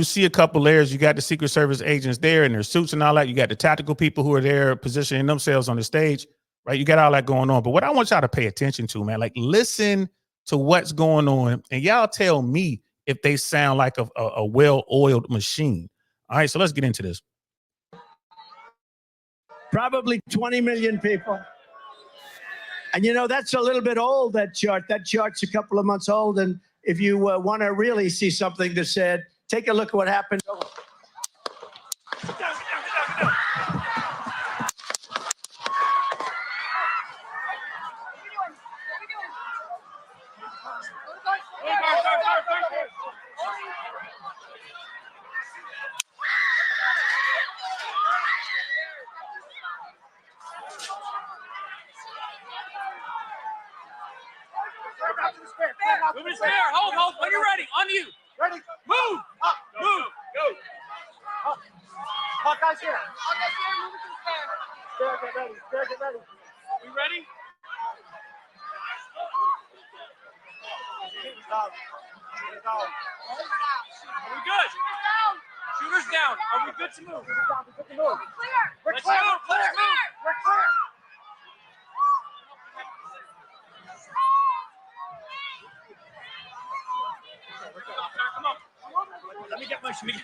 you see a couple layers. You got the Secret Service agents there in their suits and all that. You got the tactical people who are there positioning themselves on the stage, right? You got all that going on. But what I want y'all to pay attention to, man, like listen to what's going on, and y'all tell me if they sound like a well-oiled machine. All right, so let's get into this. Probably 20 million people. And you know, that's a little bit old, that chart. That chart's a couple of months old. And if you want to really see something that said, take a look at what happened. Move to spare. Hold. When you're ready. On you. Ready. Move. Up. Move. Go. Up. Hawkeye's here. Hawkeye's here. Move it to spare. Spare, get ready. Spare, get ready. You ready? Are we good? Shooters down. Are we good to move? We're clear. We're clear. Let's move. We're clear. Come on. Let me get my shoes.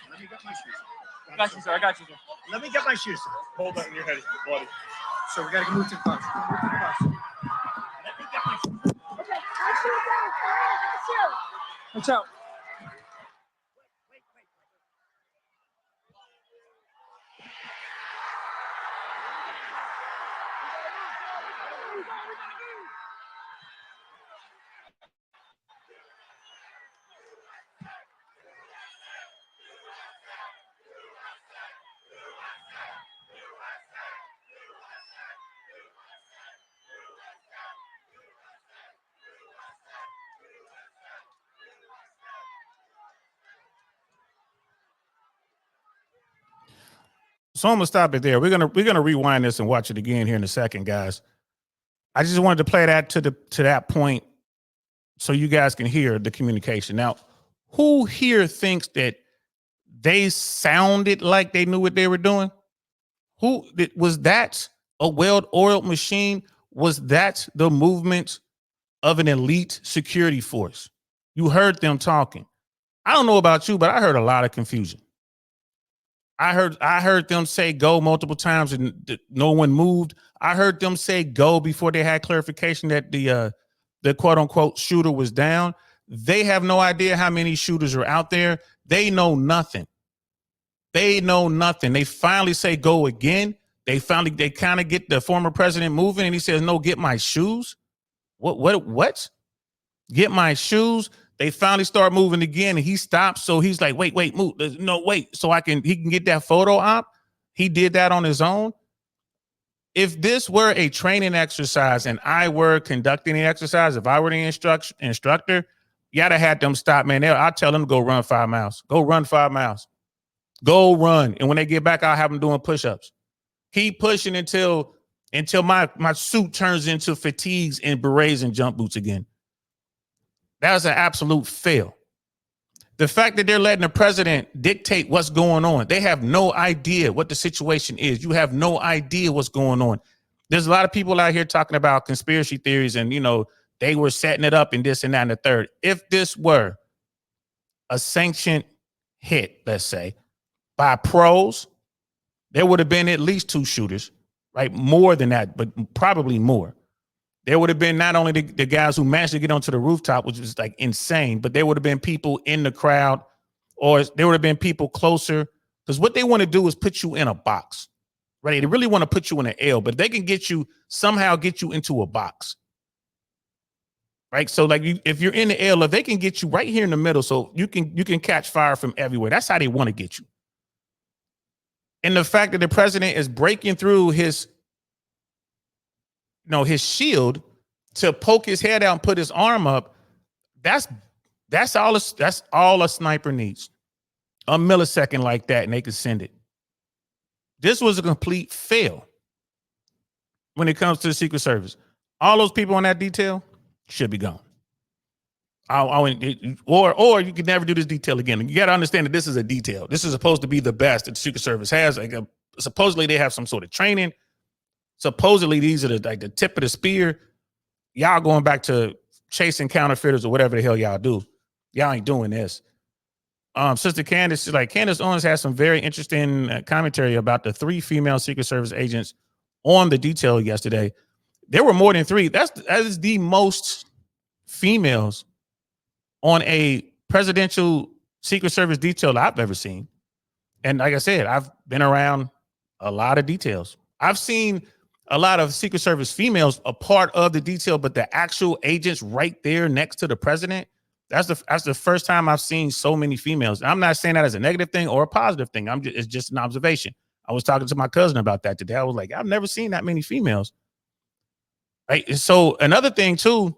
I got you, sir. Let me get my shoes. Hold that in your head, buddy. So we got to move to the bus. Let me get my shoes. Okay, let's shoot down. Let's shoot. What's up? So I'm gonna stop it there. We're gonna rewind this and watch it again here in a second, guys. I just wanted to play that to that point so you guys can hear the communication. Now, who here thinks that they sounded like they knew what they were doing? Was that a well-oiled machine? Was that the movement of an elite security force? You heard them talking. I don't know about you, but I heard a lot of confusion. I heard them say go multiple times and no one moved. I heard them say go before they had clarification that the quote unquote shooter was down. They have no idea how many shooters are out there. They know nothing. They know nothing. They finally say go again. They kind of get the former president moving, and he says, no, get my shoes. What? Get my shoes. They finally start moving again, and he stops. So he's like, wait, move. No, wait. So he can get that photo op. He did that on his own. If this were a training exercise and I were conducting the exercise, if I were the instructor, you gotta have them stop, man. I'll tell them to go run 5 miles. Go run 5 miles. Go run. And when they get back, I'll have them doing push-ups. Keep pushing until my suit turns into fatigues and berets and jump boots again. That's an absolute fail. The fact that they're letting the president dictate what's going on, they have no idea what the situation is. You have no idea what's going on. There's a lot of people out here talking about conspiracy theories and, they were setting it up and this and that and the third. If this were a sanctioned hit, let's say, by pros, there would have been at least 2 shooters, right? More than that, but probably more. There would have been not only the guys who managed to get onto the rooftop, which was like insane, but there would have been people in the crowd, or there would have been people closer. Because what they want to do is put you in a box, right? They really want to put you in an L, but they can somehow get you into a box, right? So like if you're in the L, if they can get you right here in the middle, so you can catch fire from everywhere. That's how they want to get you. And the fact that the president is breaking through his shield to poke his head out and put his arm up, that's all a sniper needs. A millisecond like that, and they can send it. This was a complete fail when it comes to the Secret Service. All those people on that detail should be gone. Or you could never do this detail again. You got to understand that this is a detail. This is supposed to be the best that the Secret Service has. Supposedly they have some sort of training. Supposedly these are the tip of the spear. Y'all going back to chasing counterfeiters or whatever the hell y'all do. Y'all ain't doing this. Sister Candace Owens has some very interesting commentary about the 3 female Secret Service agents on the detail yesterday. There were more than 3. That is the most females on a presidential Secret Service detail I've ever seen. And like I said, I've been around a lot of details. I've seen a lot of Secret Service females a part of the detail, but the actual agents right there next to the president, that's the first time I've seen so many females. And I'm not saying that as a negative thing or a positive thing. It's just an observation. I was talking to my cousin about that today. I was like, I've never seen that many females. Right. So another thing too,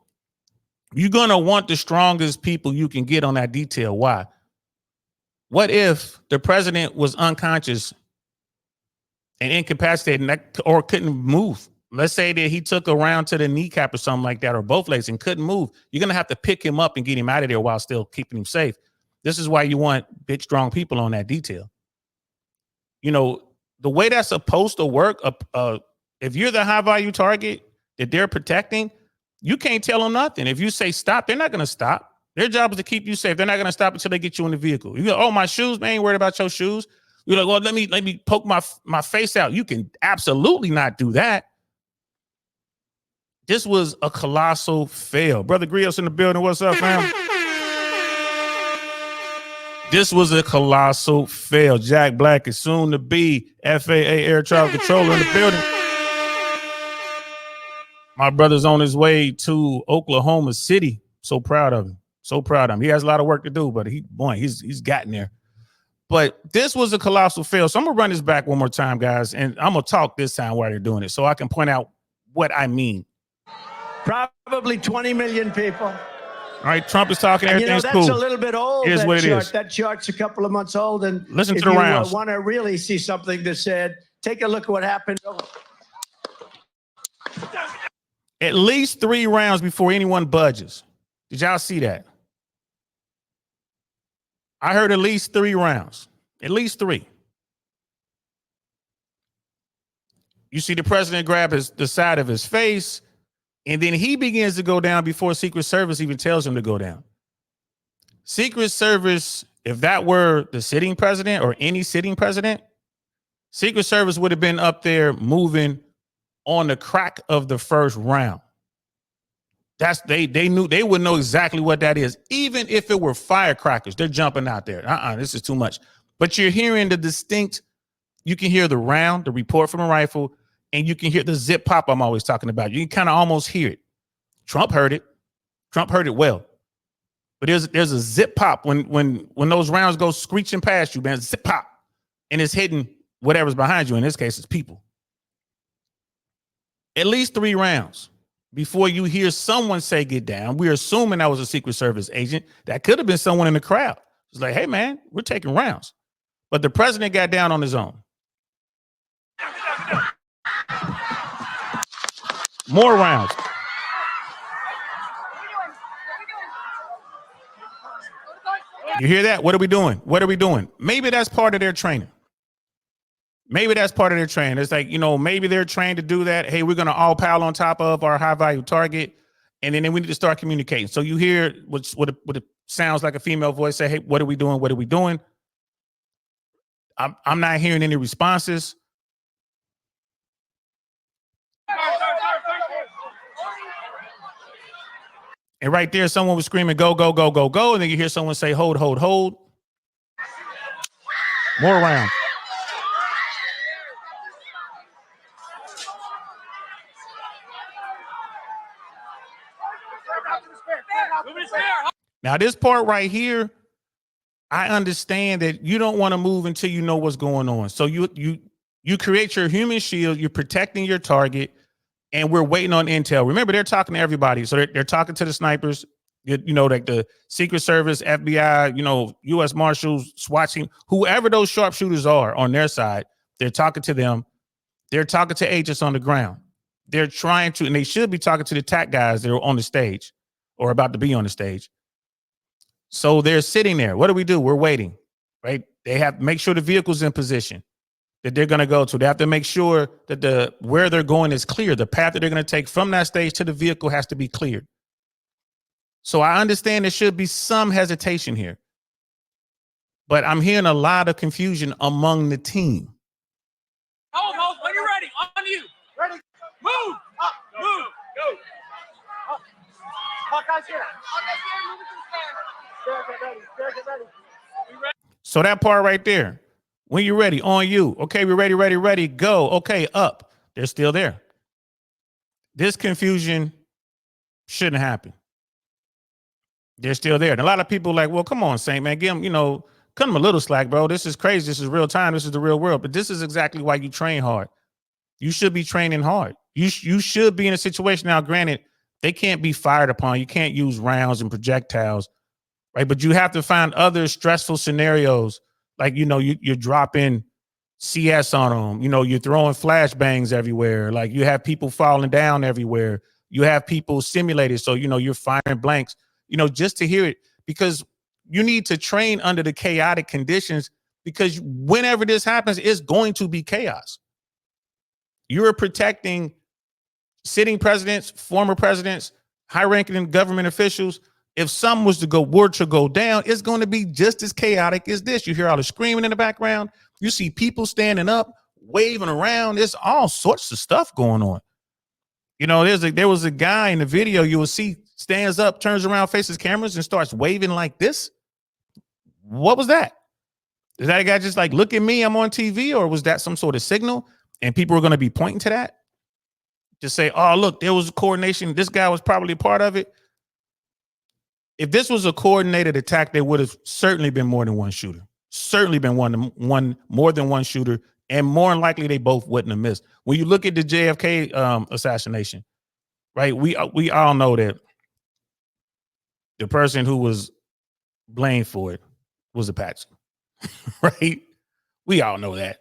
you're going to want the strongest people you can get on that detail. Why? What if the president was unconscious and incapacitated or couldn't move? Let's say that he took a round to the kneecap or something like that, or both legs, and couldn't move. You're going to have to pick him up and get him out of there while still keeping him safe. This is why you want big, strong people on that detail. You know, the way that's supposed to work, if you're the high value target that they're protecting, you can't tell them nothing. If you say stop, they're not going to stop. Their job is to keep you safe. They're not going to stop until they get you in the vehicle. You go, oh, my shoes, man, ain't worried about your shoes. You're like, well, let me poke my face out. You can absolutely not do that. This was a colossal fail. Brother Griot's in the building. What's up, fam? This was a colossal fail. Jack Black is soon to be FAA air traffic controller in the building. My brother's on his way to Oklahoma City. So proud of him. So proud of him. He has a lot of work to do, but he's gotten there. But this was a colossal fail. So I'm going to run this back one more time, guys. And I'm going to talk this time while they're doing it so I can point out what I mean. Probably 20 million people. All right, Trump is talking. Everything's that's cool. a little bit old. Here's what it is. That chart's a couple of months old. And listen to the rounds. If you want to really see something that said, take a look at what happened. At least 3 rounds before anyone budges. Did y'all see that? I heard at least 3 rounds. At least 3. You see the president grab the side of his face, and then he begins to go down before Secret Service even tells him to go down. Secret Service, if that were the sitting president or any sitting president, Secret Service would have been up there moving on the crack of the first round. They would know exactly what that is. Even if it were firecrackers, they're jumping out there. This is too much. But you're hearing the distinct, you can hear the round, the report from a rifle, and you can hear the zip pop I'm always talking about. You can kind of almost hear it. Trump heard it. Trump heard it well. But there's a zip pop when those rounds go screeching past you, man. Zip pop. And it's hitting whatever's behind you. In this case, it's people. At least 3 rounds before you hear someone say get down. We're assuming that was a Secret Service agent. That could have been someone in the crowd. It's like, hey, man, we're taking rounds. But the president got down on his own. More rounds. You hear that? What are we doing? What are we doing? Maybe that's part of their training. Maybe that's part of their training. It's like, maybe they're trained to do that. Hey, we're going to all pile on top of our high value target. And then we need to start communicating. So you hear what it sounds like a female voice say, hey, what are we doing? What are we doing? I'm not hearing any responses. And right there, someone was screaming, go, go, go, go, go. And then you hear someone say, hold, hold, hold. More rounds. Now, this part right here, I understand that you don't want to move until you know what's going on. So you create your human shield, you're protecting your target, and we're waiting on intel. Remember, they're talking to everybody. So they're talking to the snipers, like the Secret Service, FBI, U.S. Marshals, SWAT team, whoever those sharpshooters are on their side, they're talking to them. They're talking to agents on the ground. They're trying to, and they should be talking to the TAC guys that are on the stage or about to be on the stage. So they're sitting there. What do? We're waiting, right? They have to make sure the vehicle's in position that they're going to go to. They have to make sure that where they're going is clear. The path that they're going to take from that stage to the vehicle has to be cleared. So I understand there should be some hesitation here, but I'm hearing a lot of confusion among the team. Hold. When you're ready, on you. Ready. Move. Up. Move. Go. Up. Hawkeye's here. Hawkeye's here. Move it to the stand. Get ready. Get ready. We ready? So that part right there. When you're ready, on you. Okay, we're ready, go. Okay, up. They're still there. This confusion shouldn't happen. They're still there. And a lot of people are like, well, come on, Saint, man, give them, cut them a little slack, bro. This is crazy. This is real time. This is the real world. But this is exactly why you train hard. You should be training hard. You should be in a situation. Now, granted, they can't be fired upon. You can't use rounds and projectiles, right? But you have to find other stressful scenarios. Like, you're dropping CS on them. You're throwing flashbangs everywhere. Like, you have people falling down everywhere. You have people simulated. So, you're firing blanks, just to hear it, because you need to train under the chaotic conditions, because whenever this happens, it's going to be chaos. You're protecting sitting presidents, former presidents, high-ranking government officials. If some were to go down, it's going to be just as chaotic as this. You hear all the screaming in the background. You see people standing up, waving around. There's all sorts of stuff going on. There was a guy in the video you will see stands up, turns around, faces cameras, and starts waving like this. What was that? Is that a guy just like, look at me, I'm on TV? Or was that some sort of signal? And people are going to be pointing to that? Just say, oh, look, there was a coordination. This guy was probably a part of it. If this was a coordinated attack, there would have certainly been more than one shooter. Certainly been more than one shooter. And more than likely, they both wouldn't have missed. When you look at the JFK assassination, right, we all know that the person who was blamed for it was Apache, right? We all know that.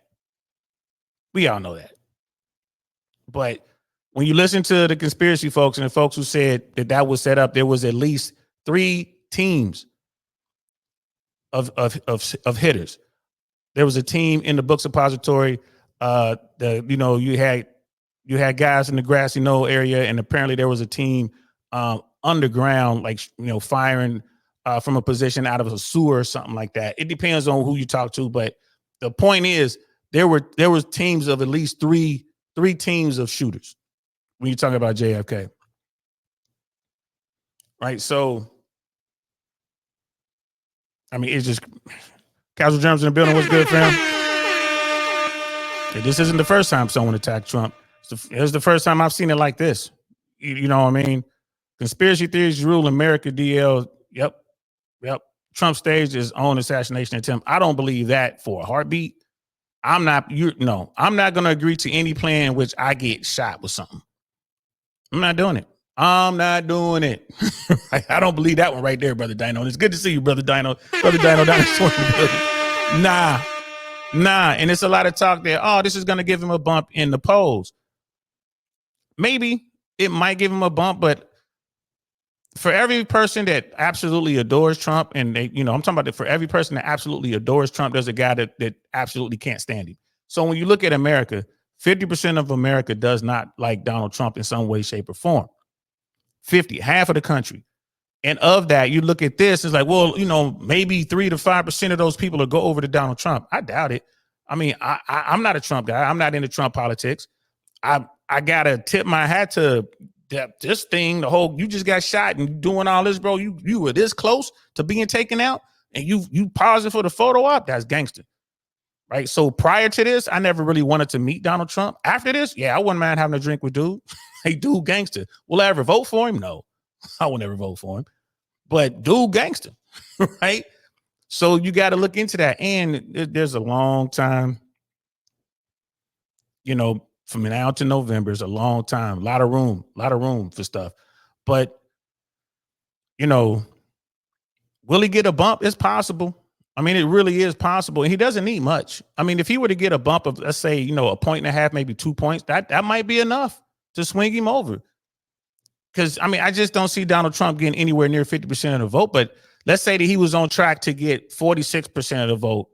But when you listen to the conspiracy folks and the folks who said that was set up, there was at least 3 teams of hitters. There was a team in the book suppository. You had guys in the grassy knoll area, and apparently there was a team underground, like firing from a position out of a sewer or something like that. It depends on who you talk to, but the point is there was teams of at least three teams of shooters when you talk about JFK, right? So, I mean, it's just Casual Germs in the building. What's good, fam? Okay, this isn't the first time someone attacked Trump. It's the first time I've seen it like this. You know what I mean? Conspiracy theories rule America, DL. Yep. Trump staged his own assassination attempt. I don't believe that for a heartbeat. I'm not going to agree to any plan in which I get shot with something. I'm not doing it. I don't believe that one right there, Brother Dino. It's good to see you, Brother Dino. Brother Dino, Nah. And it's a lot of talk there. Oh, this is going to give him a bump in the polls. Maybe it might give him a bump, but for every person that absolutely adores Trump, and I'm talking about for every person that absolutely adores Trump, there's a guy that absolutely can't stand him. So when you look at America, 50% of America does not like Donald Trump in some way, shape, or form. 50, half of the country. And of that, you look at this, it's like, well, maybe 3 to 5% of those people will go over to Donald Trump. I doubt it. I mean, I'm not a Trump guy. I'm not into Trump politics. I gotta tip my hat to this thing, you just got shot and doing all this, bro. You were this close to being taken out, and you pausing for the photo op. That's gangster, right? So prior to this, I never really wanted to meet Donald Trump. After this, yeah, I wouldn't mind having a drink with dude. Hey, dude, gangster. Will I ever vote for him? No, I will never vote for him. But dude, gangster, right? So you got to look into that, and there's a long time. From now to November is a long time, a lot of room for stuff. But, will he get a bump? It's possible. I mean, it really is possible. And he doesn't need much. I mean, if he were to get a bump of, let's say, 1.5 points, maybe 2 points, that might be enough to swing him over. Because, I mean, I just don't see Donald Trump getting anywhere near 50% of the vote. But let's say that he was on track to get 46% of the vote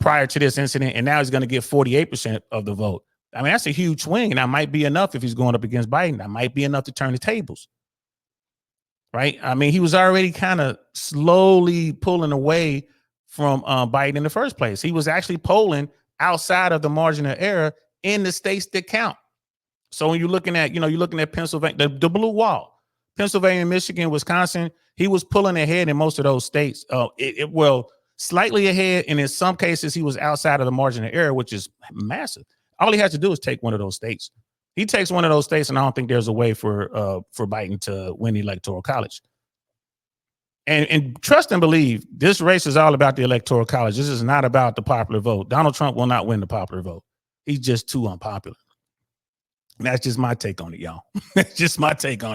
prior to this incident, and now he's going to get 48% of the vote. I mean, that's a huge swing, and that might be enough if he's going up against Biden. That might be enough to turn the tables, right? I mean, he was already kind of slowly pulling away from Biden in the first place. He was actually polling outside of the margin of error in the states that count. So when you're looking at, you're looking at Pennsylvania, the blue wall, Pennsylvania, Michigan, Wisconsin, he was pulling ahead in most of those states. Well, slightly ahead, and in some cases, he was outside of the margin of error, which is massive. All he has to do is take one of those states. He takes one of those states, and I don't think there's a way for Biden to win the Electoral College. And trust and believe, this race is all about the Electoral College. This is not about the popular vote. Donald Trump will not win the popular vote. He's just too unpopular. And that's just my take on it, y'all. That's just my take on it.